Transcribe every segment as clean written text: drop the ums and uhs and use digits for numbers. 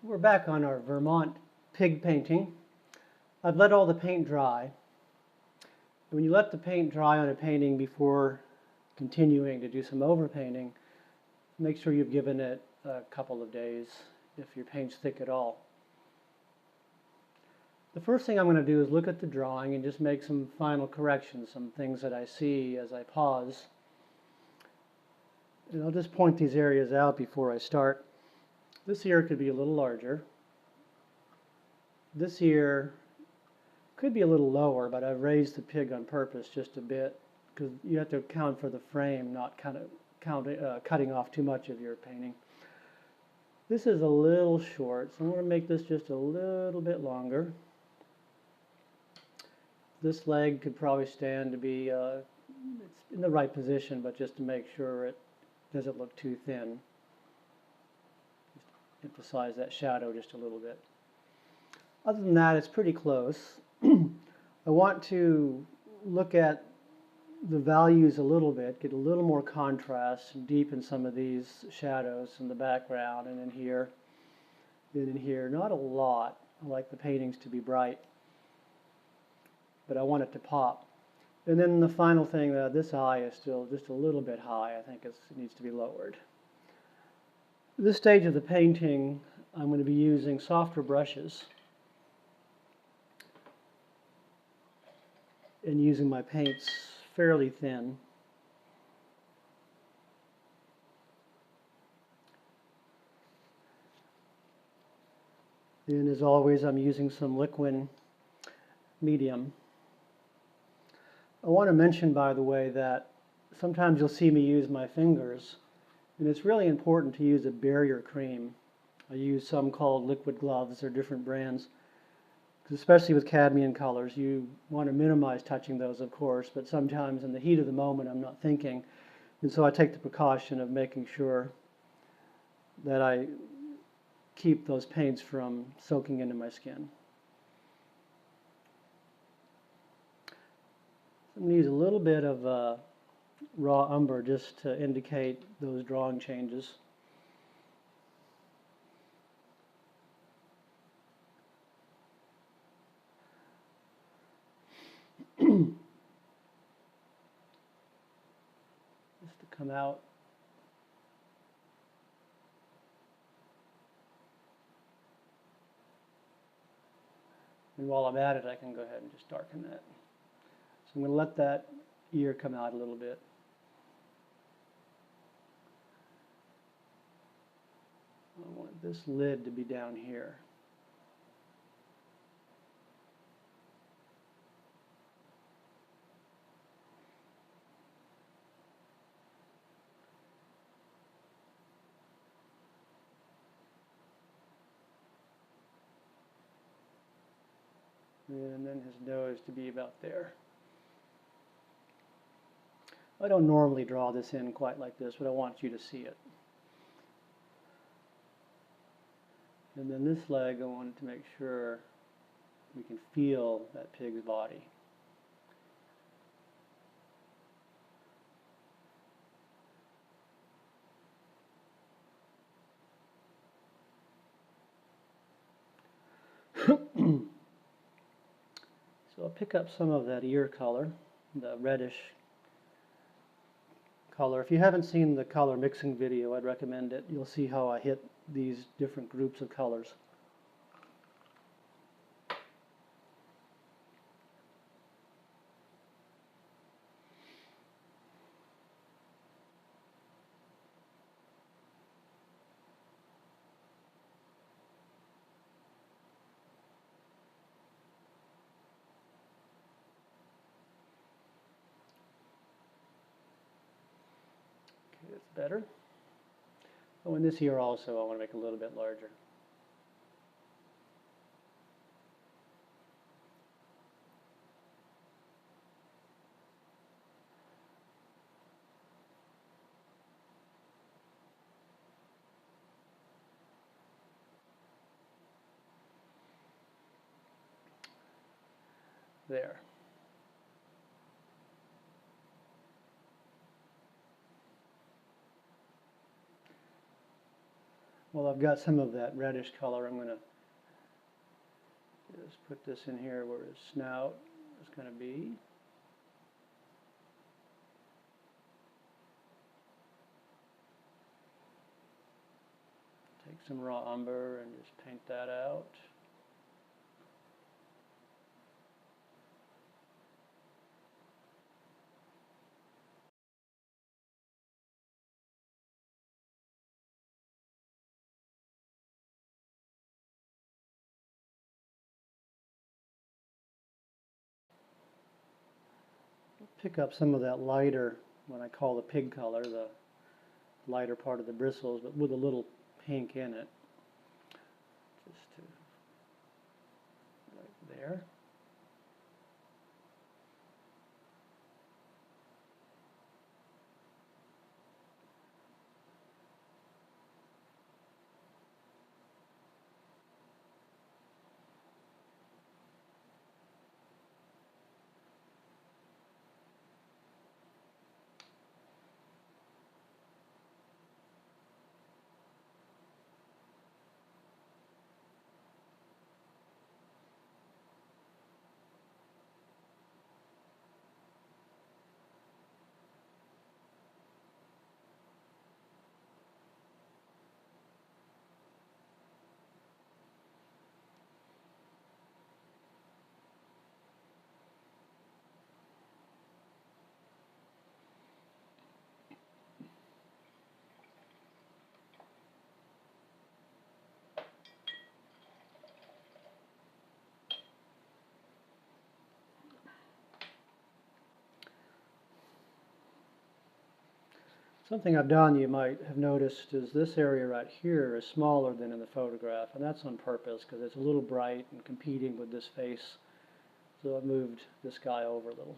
We're back on our Vermont pig painting. I've let all the paint dry. When you let the paint dry on a painting before continuing to do some overpainting, make sure you've given it a couple of days if your paint's thick at all. The first thing I'm going to do is look at the drawing and just make some final corrections, some things that I see as I pause. And I'll just point these areas out before I start. This ear could be a little larger. This ear could be a little lower, but I've raised the pig on purpose just a bit because you have to account for the frame, not cutting off too much of your painting. This is a little short, so I'm going to make this just a little bit longer. This leg could probably stand to be it's in the right position, but just to make sure it doesn't look too thin. Just emphasize that shadow just a little bit. Other than that, it's pretty close. I want to look at the values a little bit, get a little more contrast and deepen some of these shadows in the background and in here, and in here. Not a lot. I like the paintings to be bright, but I want it to pop. And then the final thing, this eye is still just a little bit high. I think it needs to be lowered. At this stage of the painting, I'm going to be using softer brushes and using my paints fairly thin. And as always, I'm using some liquid medium. I want to mention, by the way, that sometimes you'll see me use my fingers, and it's really important to use a barrier cream. I use some called liquid gloves. They're different brands. Especially with cadmium colors, you want to minimize touching those, of course, but sometimes in the heat of the moment I'm not thinking, and so I take the precaution of making sure that I keep those paints from soaking into my skin. I'm going to use a little bit of raw umber just to indicate those drawing changes. Just to come out. And while I'm at it, I can go ahead and just darken that. So I'm going to let that ear come out a little bit. I want this lid to be down here. And then his nose to be about there. I don't normally draw this in quite like this, but I want you to see it. And then this leg, I wanted to make sure we can feel that pig's body. So I'll pick up some of that ear color, the reddish color. If you haven't seen the color mixing video, I'd recommend it. You'll see how I hit these different groups of colors. That's better. Oh, and this ear also I want to make a little bit larger. There. Well, I've got some of that reddish color. I'm going to just put this in here where his snout is going to be. Take some raw umber and just paint that out. Pick up some of that lighter, what I call the pig color, the lighter part of the bristles, but with a little pink in it. Just to right there. Something I've done, you might have noticed, is this area right here is smaller than in the photograph, and that's on purpose because it's a little bright and competing with this face. So I've moved this guy over a little.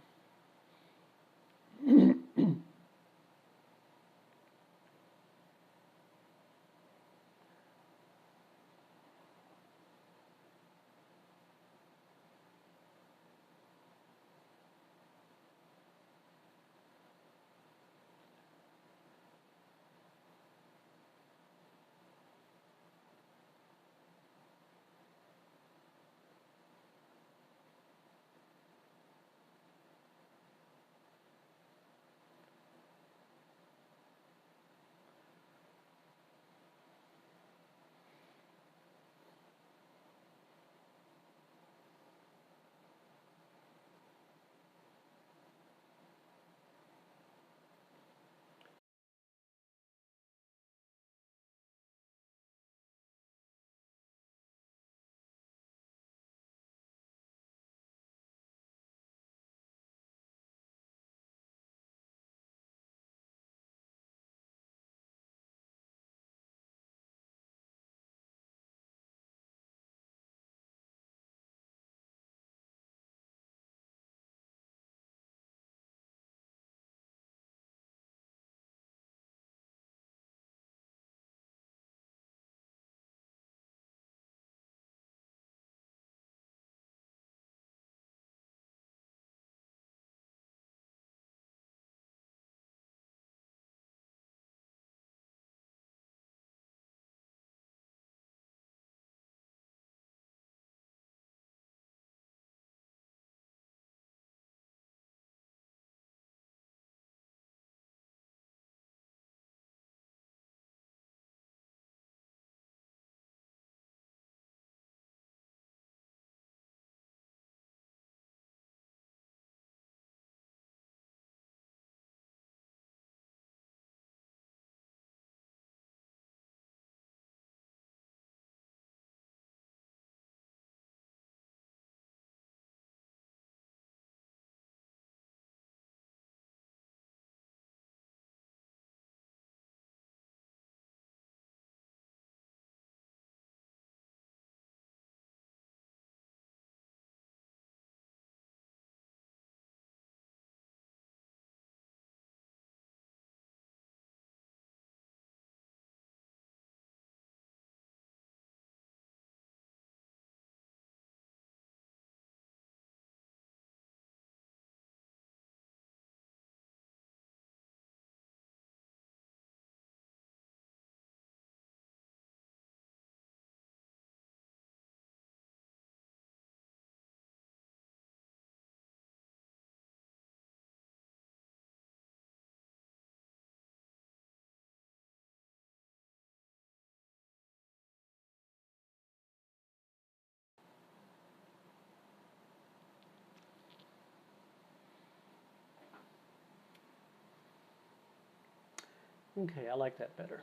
Okay, I like that better.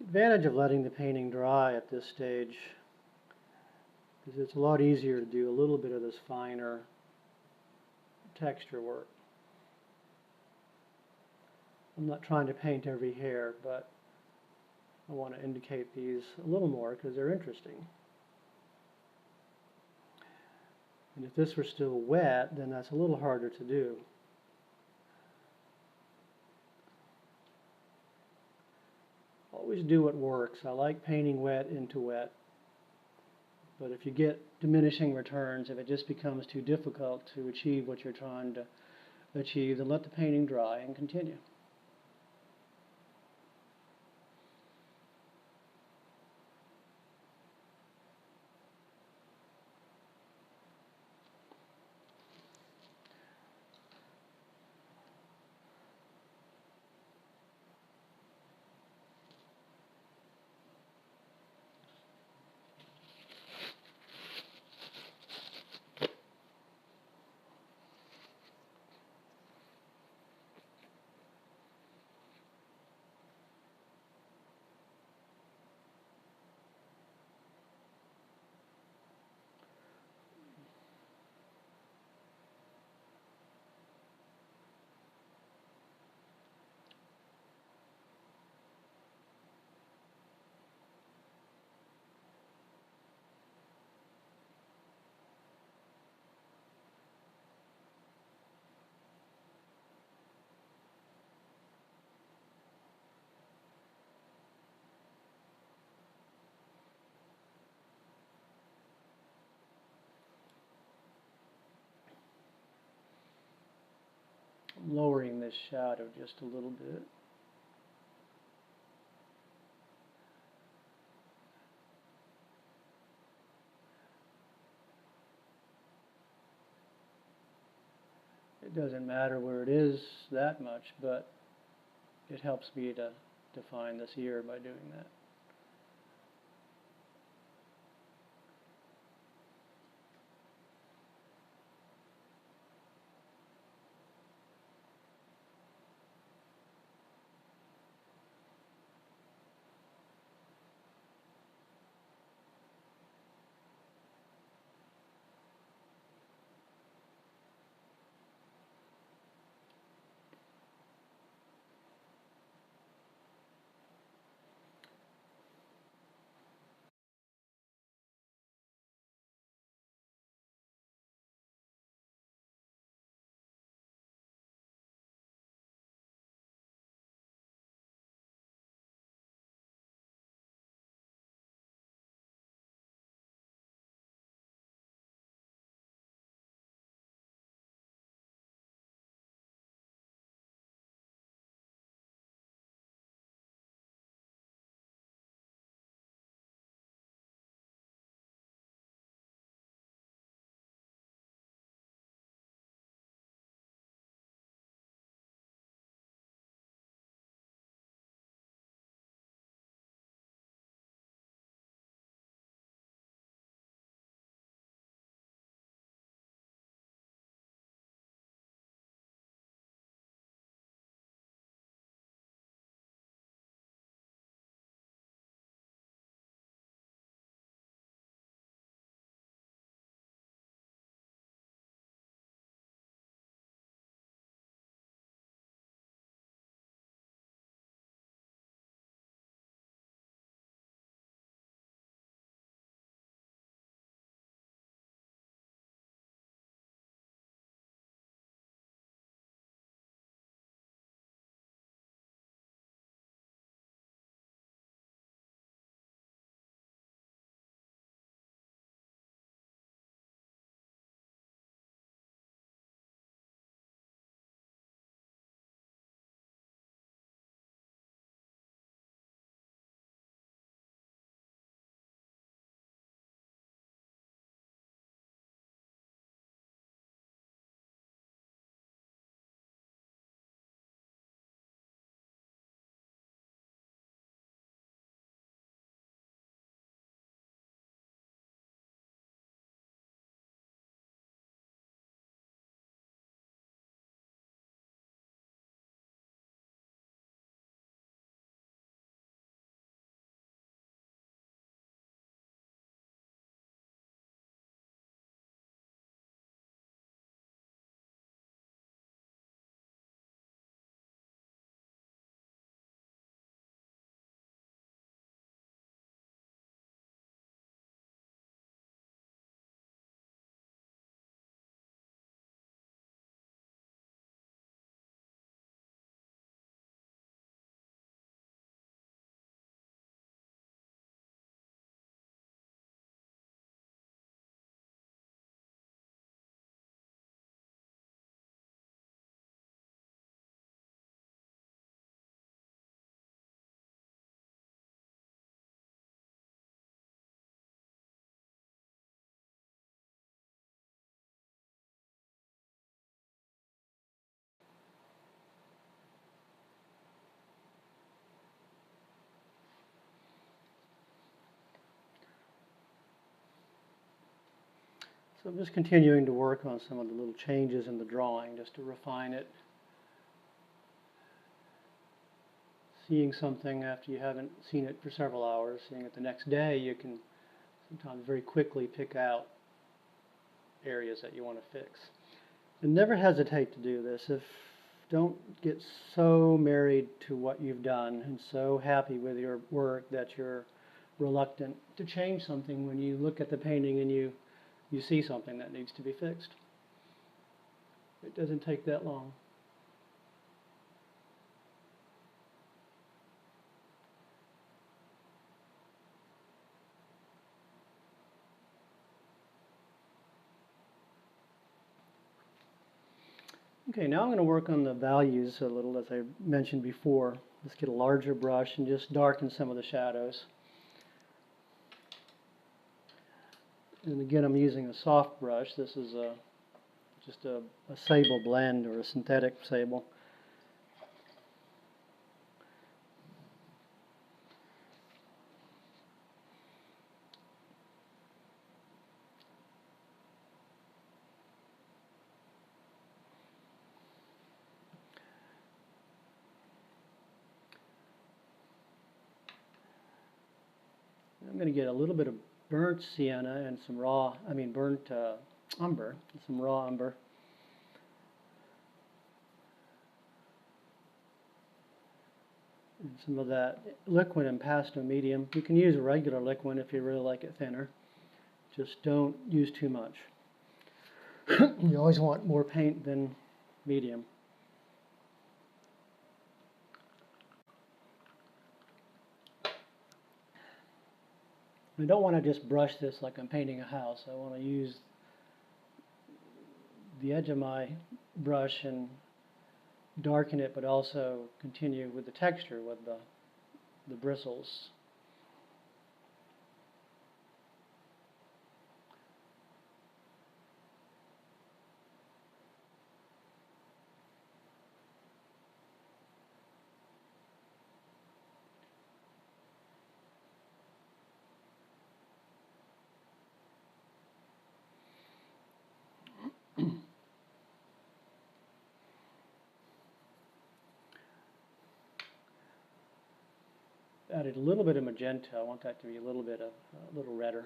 The advantage of letting the painting dry at this stage is it's a lot easier to do a little bit of this finer texture work. I'm not trying to paint every hair, but I want to indicate these a little more because they're interesting. And if this were still wet, then that's a little harder to do. Always do what works. I like painting wet into wet. But if you get diminishing returns, if it just becomes too difficult to achieve what you're trying to achieve, then let the painting dry and continue. I'm lowering this shadow just a little bit. It doesn't matter where it is that much, but it helps me to define this ear by doing that. So I'm just continuing to work on some of the little changes in the drawing just to refine it. Seeing something after you haven't seen it for several hours, seeing it the next day, you can sometimes very quickly pick out areas that you want to fix. And never hesitate to do this. Don't get so married to what you've done and so happy with your work that you're reluctant to change something when you look at the painting and you see something that needs to be fixed. It doesn't take that long. Okay, now I'm going to work on the values a little, as I mentioned before. Let's get a larger brush and just darken some of the shadows. And again, I'm using a soft brush. This is just a sable blend or a synthetic sable. I'm going to get a little bit of burnt sienna and some burnt umber, some raw umber. And some of that liquid and pastel medium. You can use a regular liquid if you really like it thinner. Just don't use too much. You always want more paint than medium. I don't want to just brush this like I'm painting a house. I want to use the edge of my brush and darken it, but also continue with the texture, with the bristles. Added a little bit of magenta. I want that to be a little redder.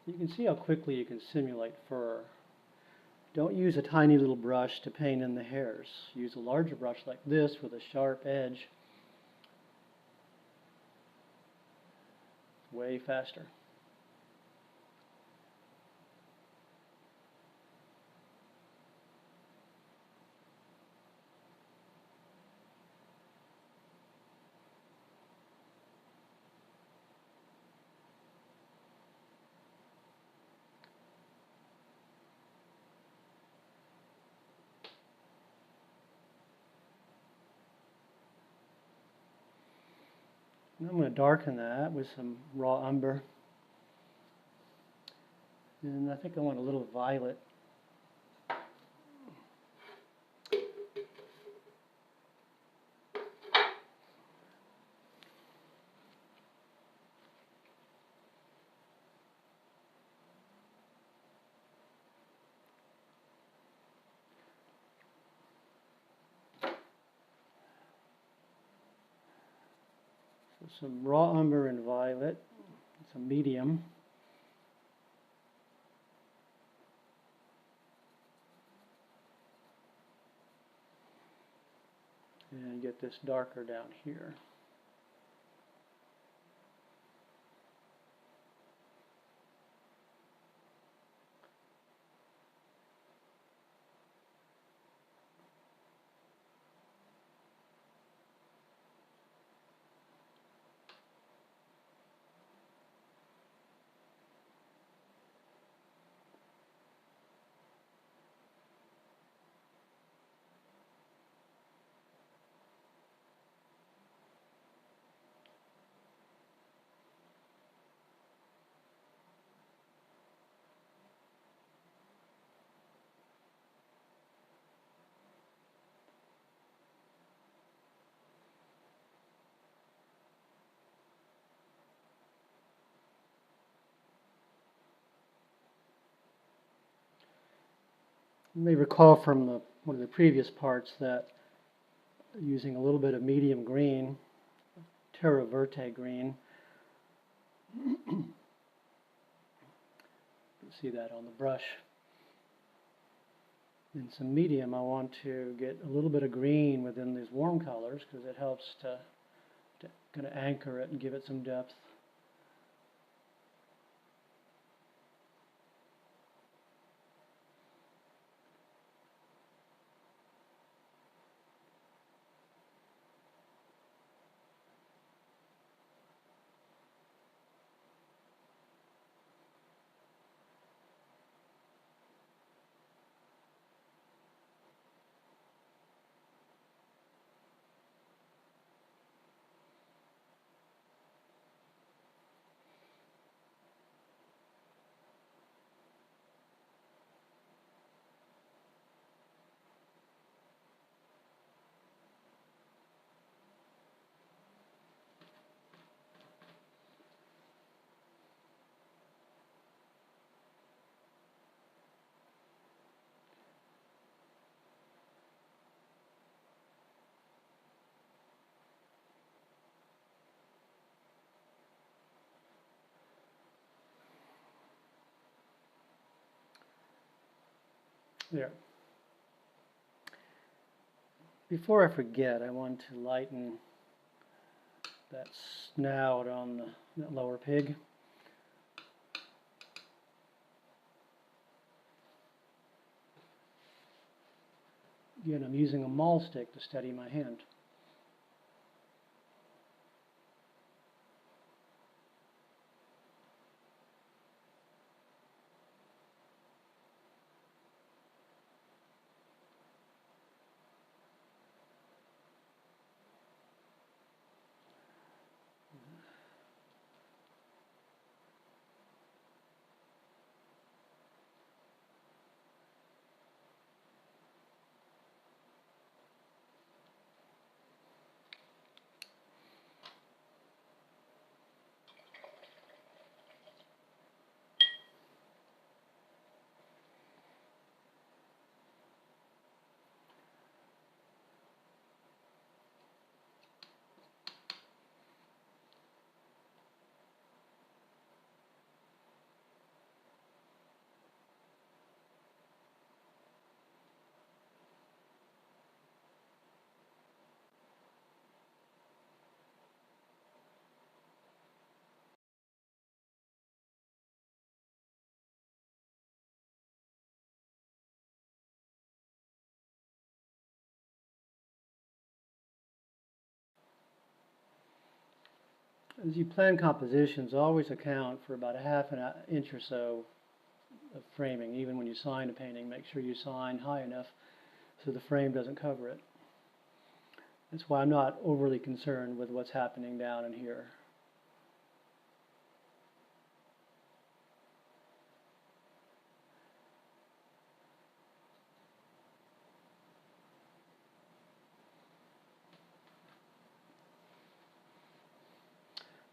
You can see how quickly you can simulate fur. Don't use a tiny little brush to paint in the hairs. Use a larger brush like this with a sharp edge. Way faster. And I'm going to darken that with some raw umber. And I think I want a little violet. So some raw umber and violet, some medium. And get this darker down here. You may recall from one of the previous parts that using a little bit of medium green, terra verte green, you see that on the brush. In some medium, I want to get a little bit of green within these warm colors because it helps to kind of anchor it and give it some depth. There. Before I forget, I want to lighten that snout on that lower pig. Again, I'm using a maul stick to steady my hand. As you plan compositions, always account for about a half an inch or so of framing. Even when you sign a painting, make sure you sign high enough so the frame doesn't cover it. That's why I'm not overly concerned with what's happening down in here.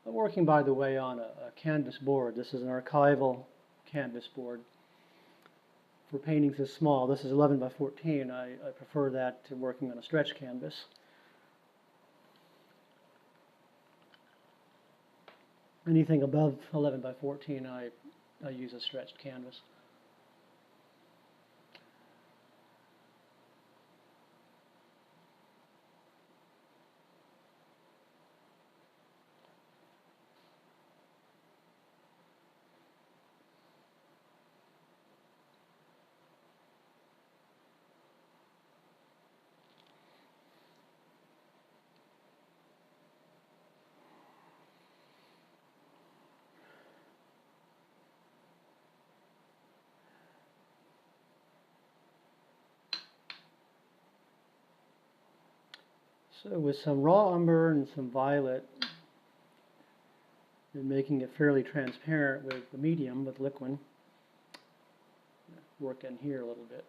I'm working, by the way, on a canvas board. This is an archival canvas board for paintings this small. This is 11 by 14. I prefer that to working on a stretch canvas. Anything above 11 by 14, I use a stretched canvas. So with some raw umber and some violet, and making it fairly transparent with the medium, with liquid, work in here a little bit.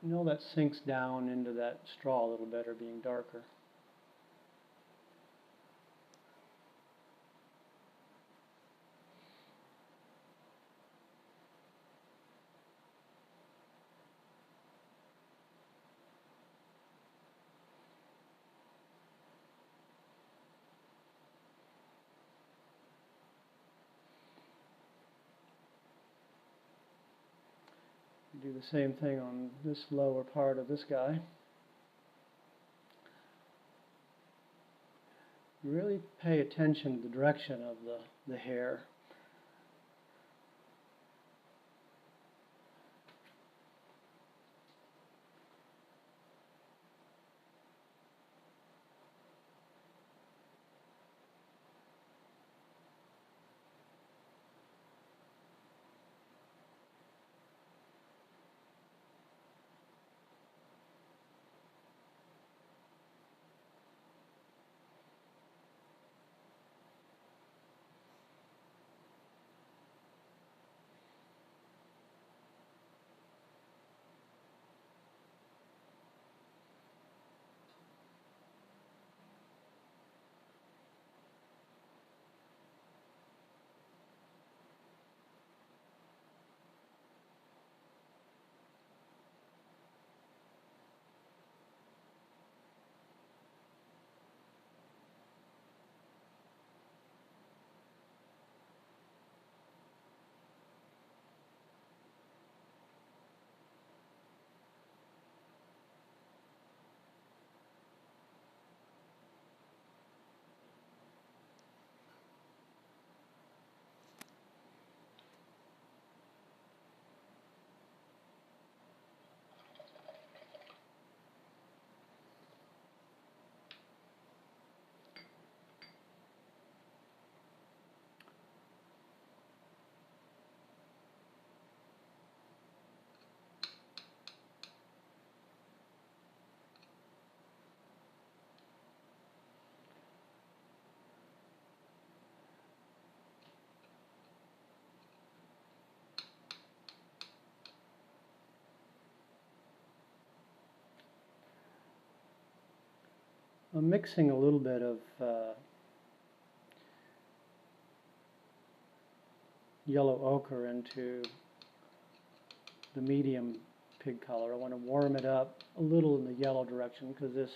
You know, that sinks down into that straw a little better being darker. Do the same thing on this lower part of this guy. Really pay attention to the direction of the hair. I'm mixing a little bit of yellow ochre into the medium pig color. I want to warm it up a little in the yellow direction because this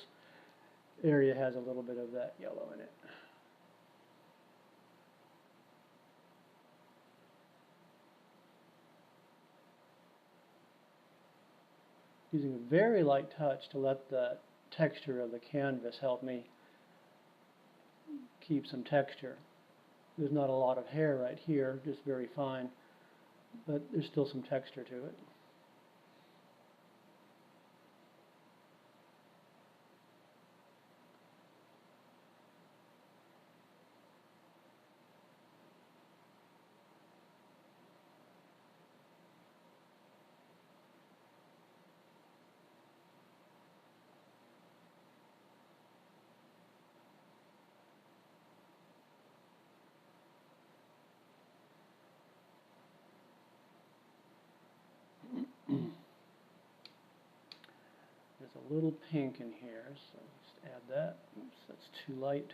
area has a little bit of that yellow in it. Using a very light touch to let the texture of the canvas help me keep some texture. There's not a lot of hair right here, just very fine, but there's still some texture to it. There's a little pink in here, so just add that. Oops, that's too light.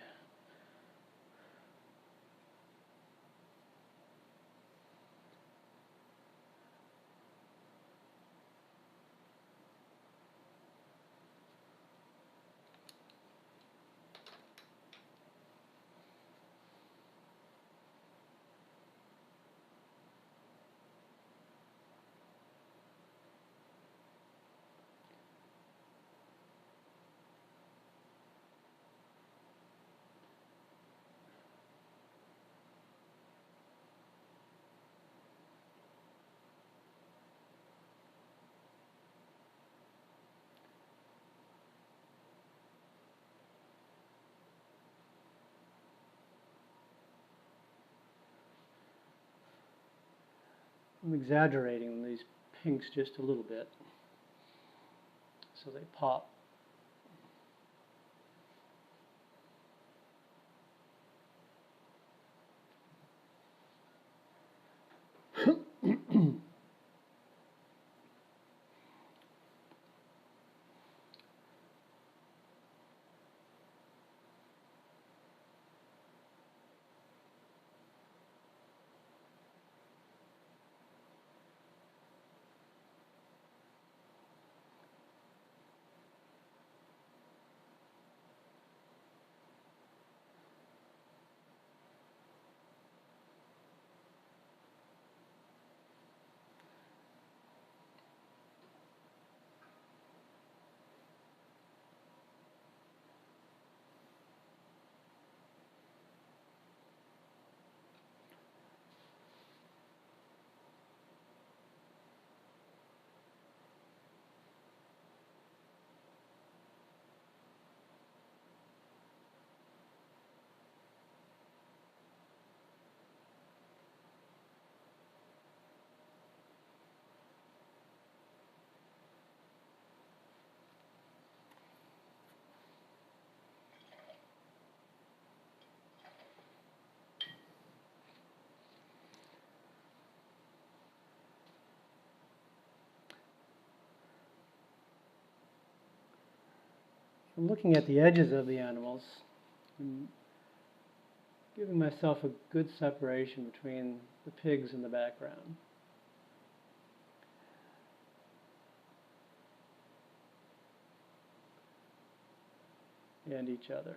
I'm exaggerating these pinks just a little bit so they pop. I'm looking at the edges of the animals and giving myself a good separation between the pigs in the background. And each other.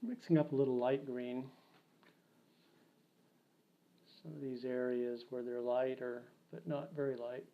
Mixing up a little light green. Some of these areas where they're lighter, but not very light.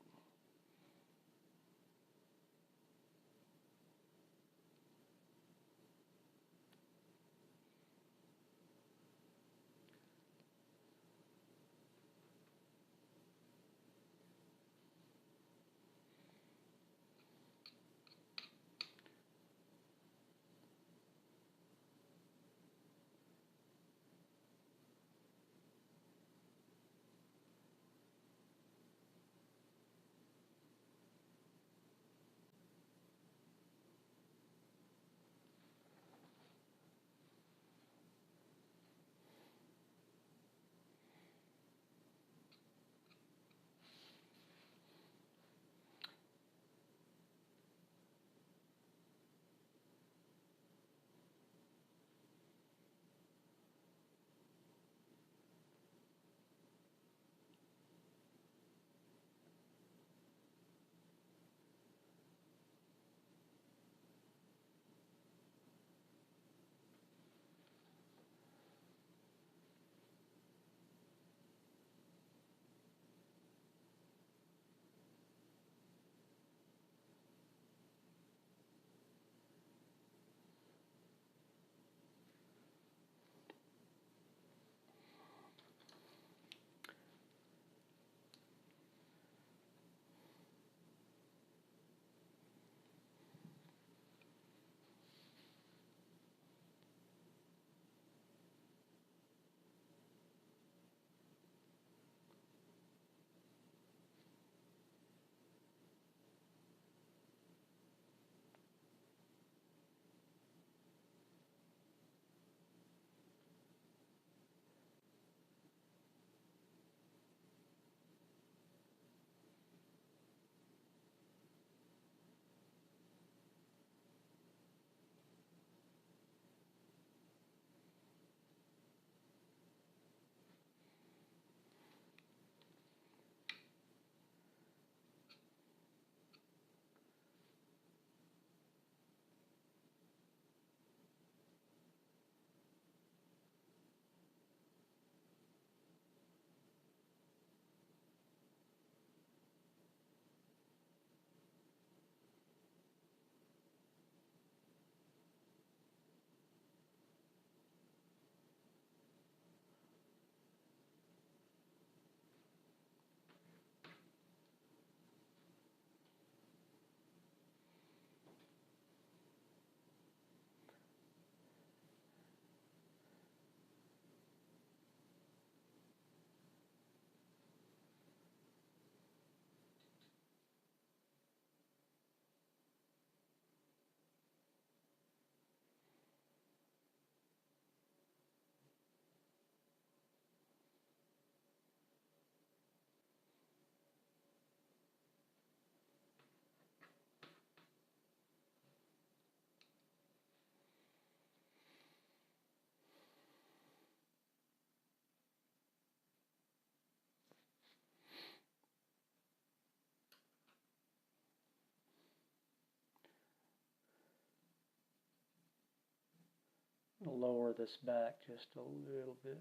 to lower this back just a little bit.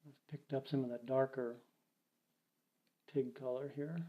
I've picked up some of that darker pig color here.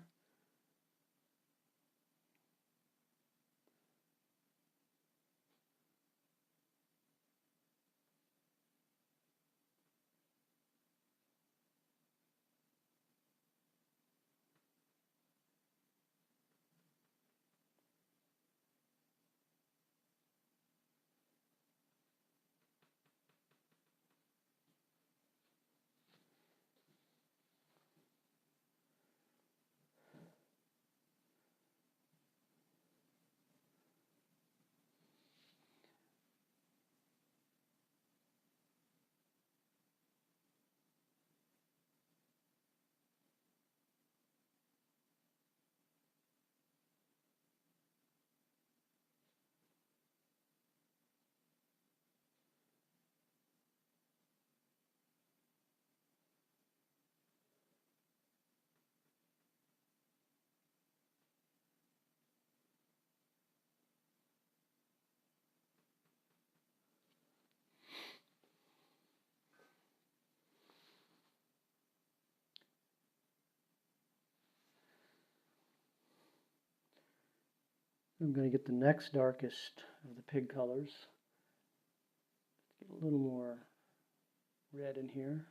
I'm going to get the next darkest of the pig colors. Get a little more red in here.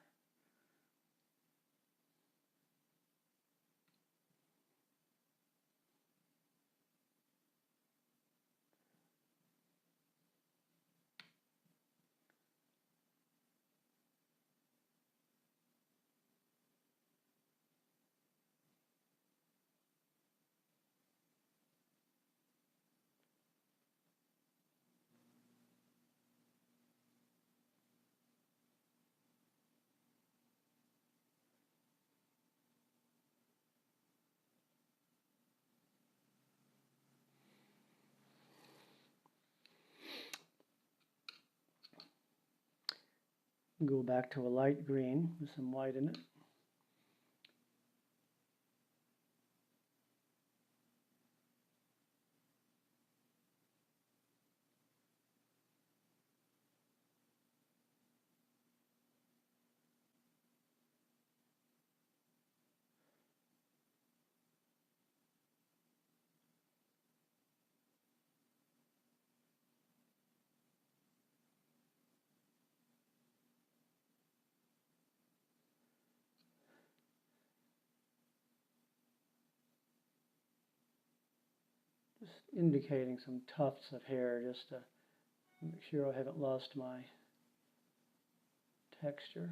Go back to a light green with some white in it. Just indicating some tufts of hair just to make sure I haven't lost my texture.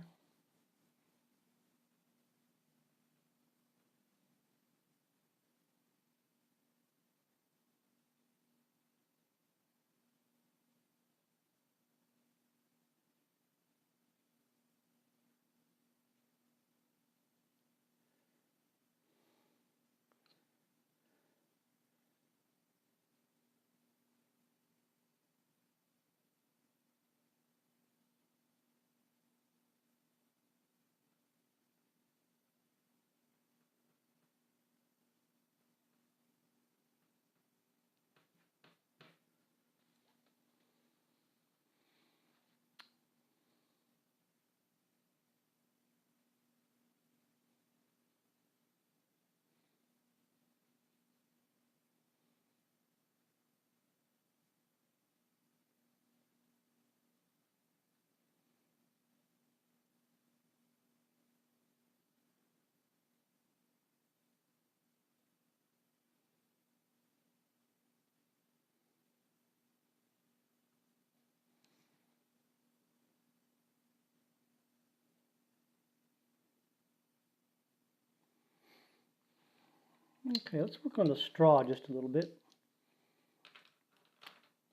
Okay, let's work on the straw just a little bit.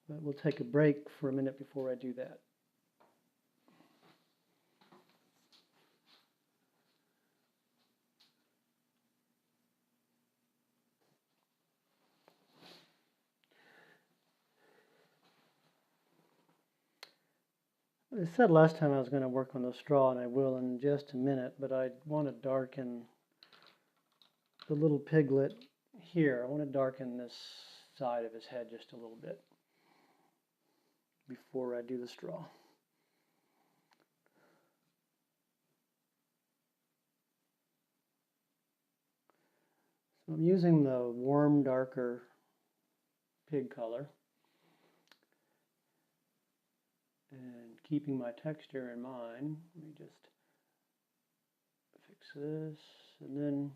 But we'll take a break for a minute before I do that. I said last time I was going to work on the straw, and I will in just a minute, but I want to darken the little piglet here. I want to darken this side of his head just a little bit before I do the straw. So I'm using the warm, darker pig color and keeping my texture in mind. Let me just fix this, and then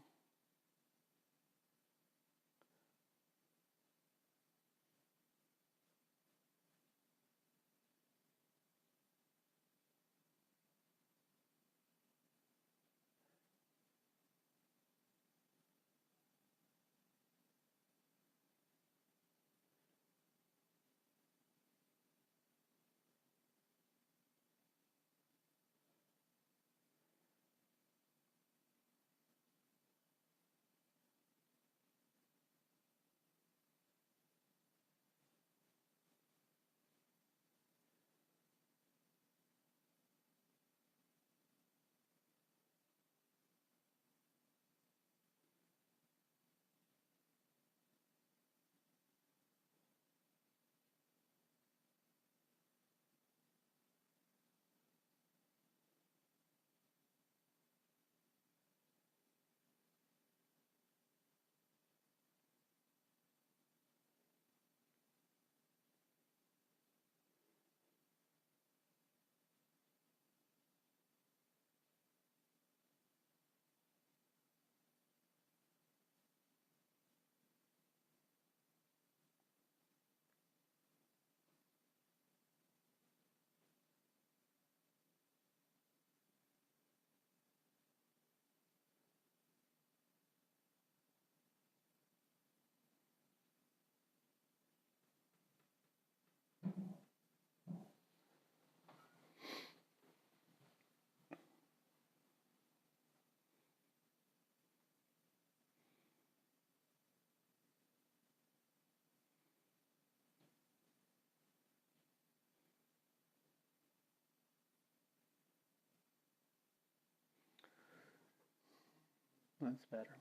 That's better.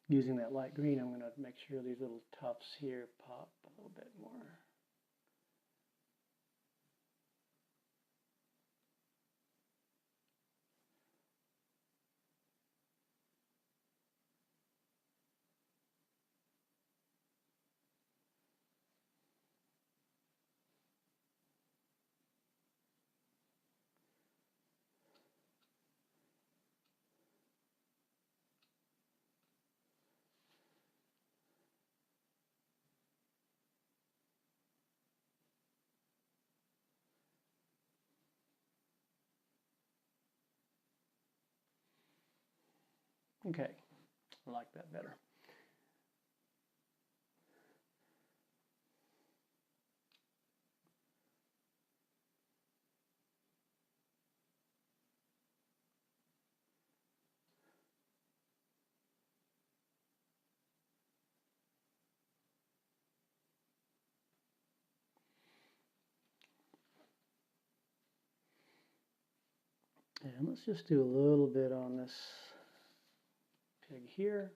Using that light green, I'm going to make sure these little tufts here pop a little bit more. Okay, I like that better. And let's just do a little bit on this pig here,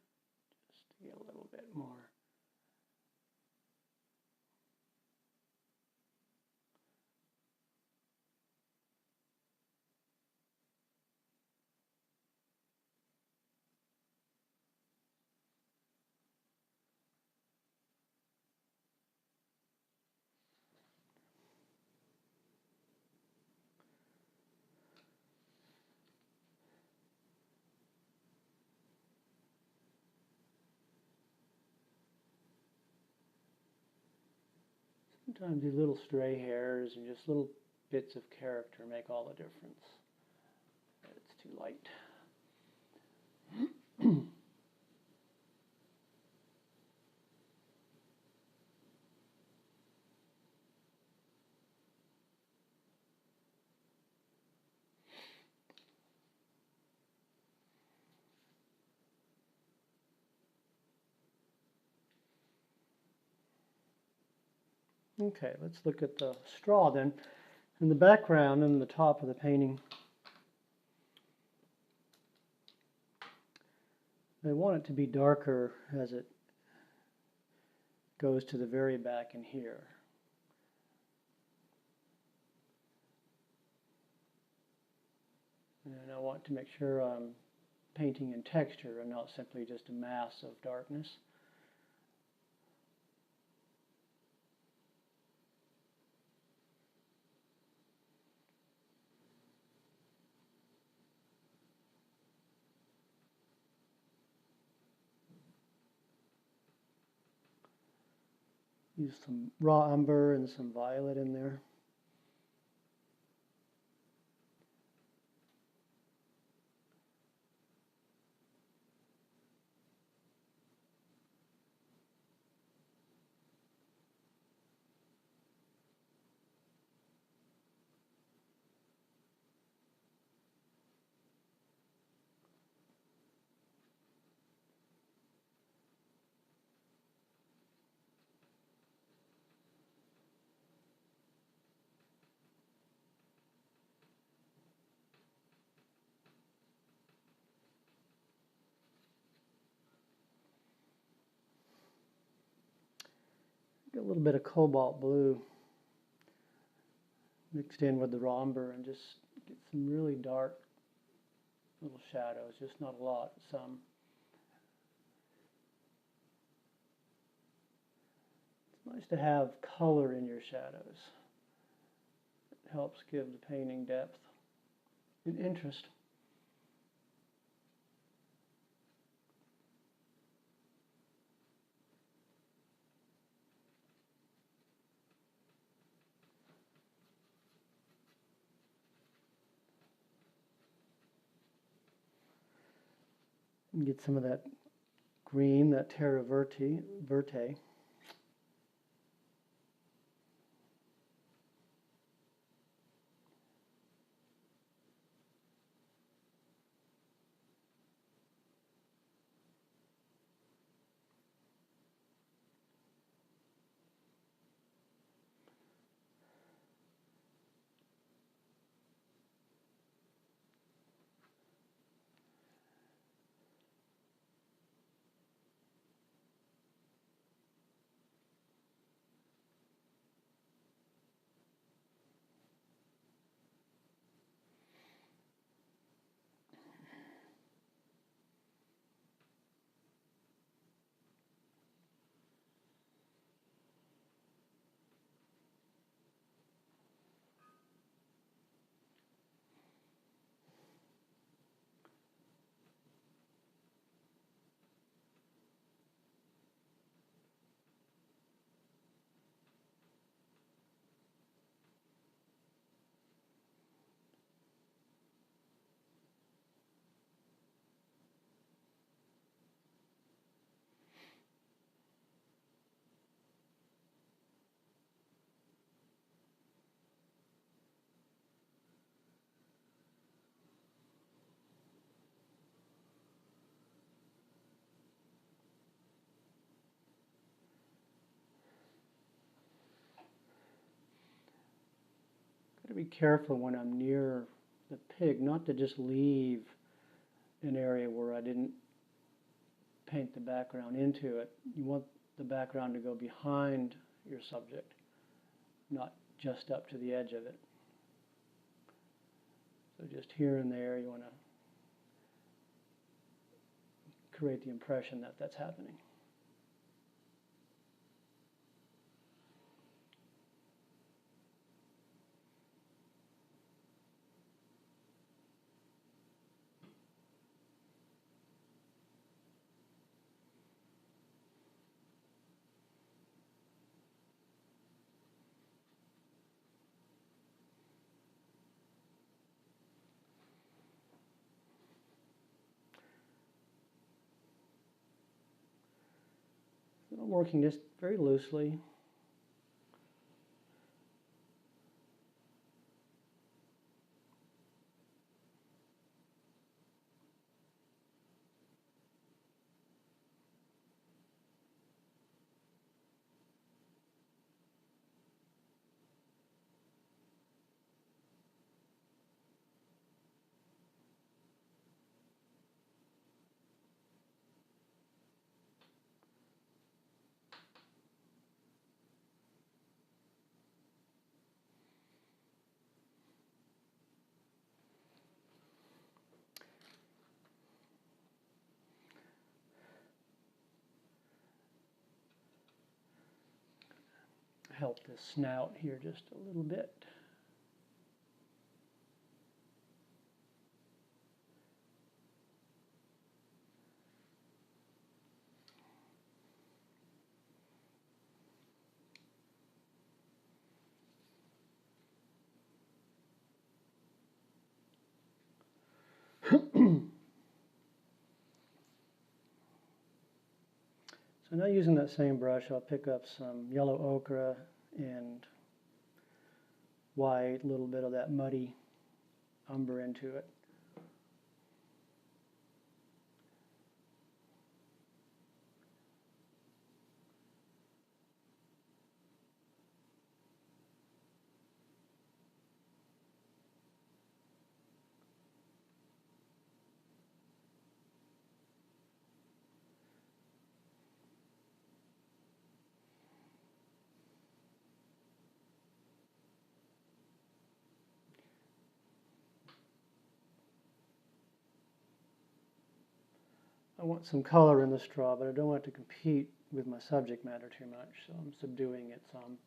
just to get a little bit more. Sometimes these little stray hairs and just little bits of character make all the difference. It's too light. Okay, let's look at the straw then. In the background and the top of the painting, I want it to be darker as it goes to the very back in here. And I want to make sure I'm painting in texture and not simply just a mass of darkness. Use some raw umber and some violet in there. Get a little bit of cobalt blue mixed in with the raw umber and just get some really dark little shadows, just not a lot, some. It's nice to have color in your shadows. It helps give the painting depth and interest. And get some of that green, that terra verte. to be careful when I'm near the pig not to just leave an area where I didn't paint the background into it. You want the background to go behind your subject, not just up to the edge of it. So just here and there you want to create the impression that that's happening. I'm working just very loosely. Help this snout here just a little bit. So now using that same brush, I'll pick up some yellow ochre and white, a little bit of that muddy umber into it. I want some color in the straw, but I don't want it to compete with my subject matter too much, so I'm subduing it some.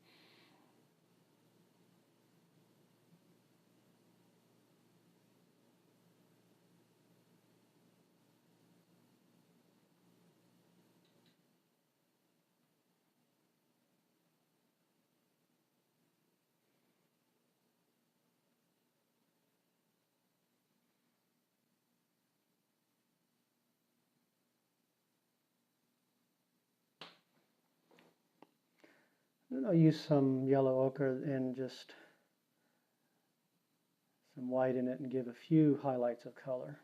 Then I'll use some yellow ochre and just some white in it and give a few highlights of color.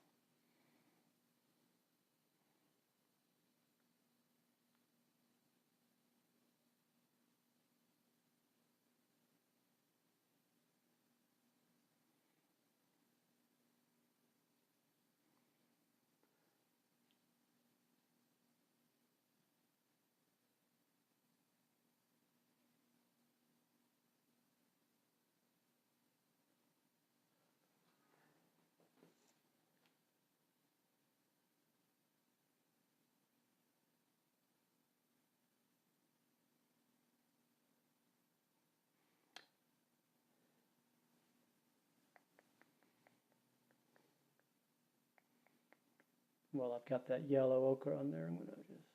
Well, I've got that yellow ochre on there. I'm going to just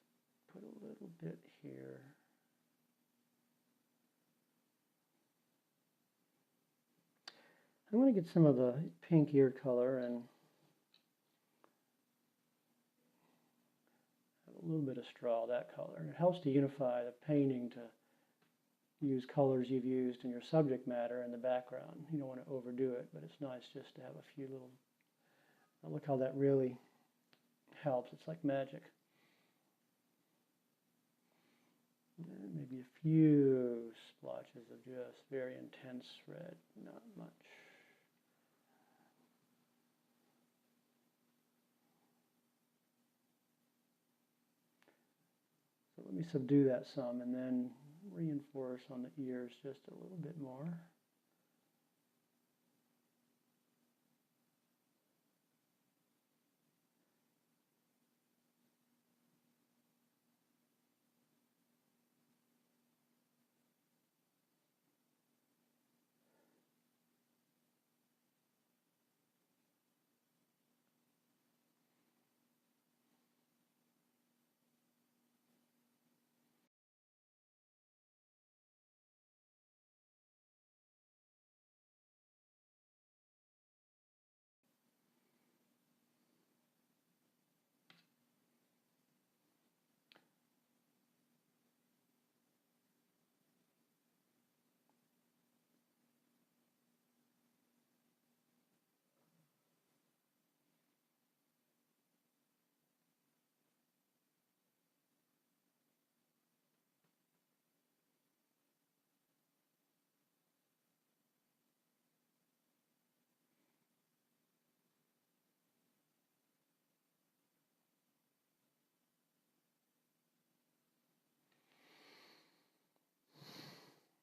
put a little bit here. I'm going to get some of the pink ear color and a little bit of straw, that color. It helps to unify the painting to use colors you've used in your subject matter in the background. You don't want to overdo it, but it's nice just to have a few little, look how that really helps. It's like magic. And maybe a few splotches of just very intense red, not much. So let me subdue that some and then reinforce on the ears just a little bit more.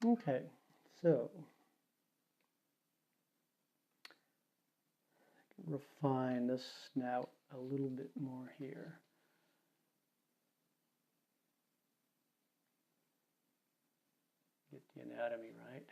Okay, so refine this snout a little bit more here. Get the anatomy right.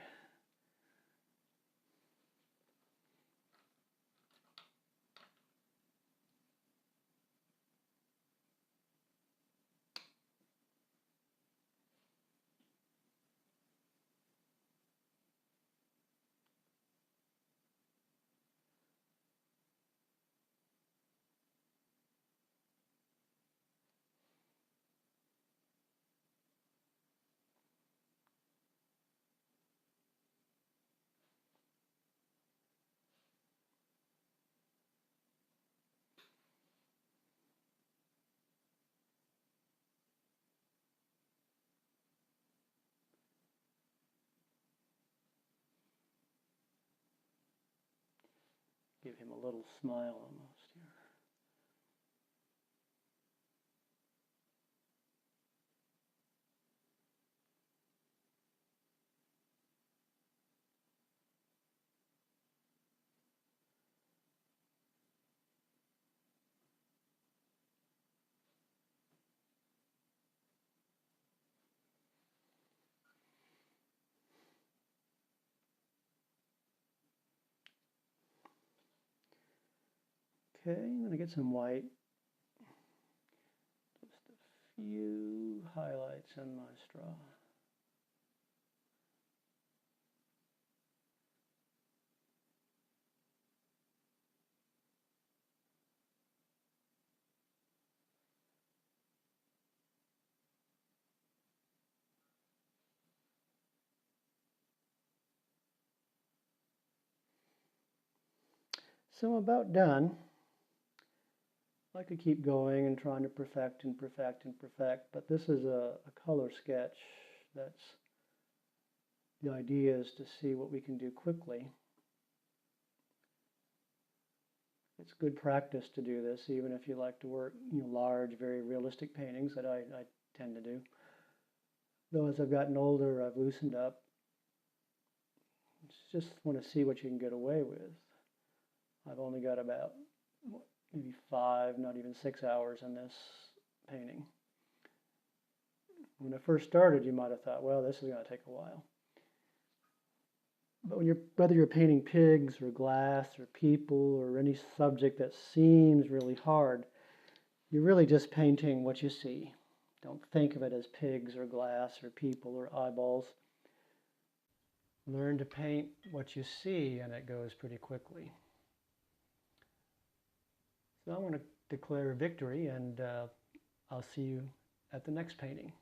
Give him a little smile almost here. Okay, I'm going to get some white. Just a few highlights in my straw. So I'm about done. I could keep going and trying to perfect and perfect and perfect, but this is a color sketch. That's the idea, is to see what we can do quickly. It's good practice to do this, even if you like to work, large, very realistic paintings that I tend to do. Though as I've gotten older, I've loosened up. Just want to see what you can get away with. I've only got about maybe 5, not even 6 hours in this painting. When I first started, you might have thought, well, this is going to take a while. But whether you're painting pigs or glass or people or any subject that seems really hard, you're really just painting what you see. Don't think of it as pigs or glass or people or eyeballs. Learn to paint what you see, and it goes pretty quickly. So I'm going to declare victory, and I'll see you at the next painting.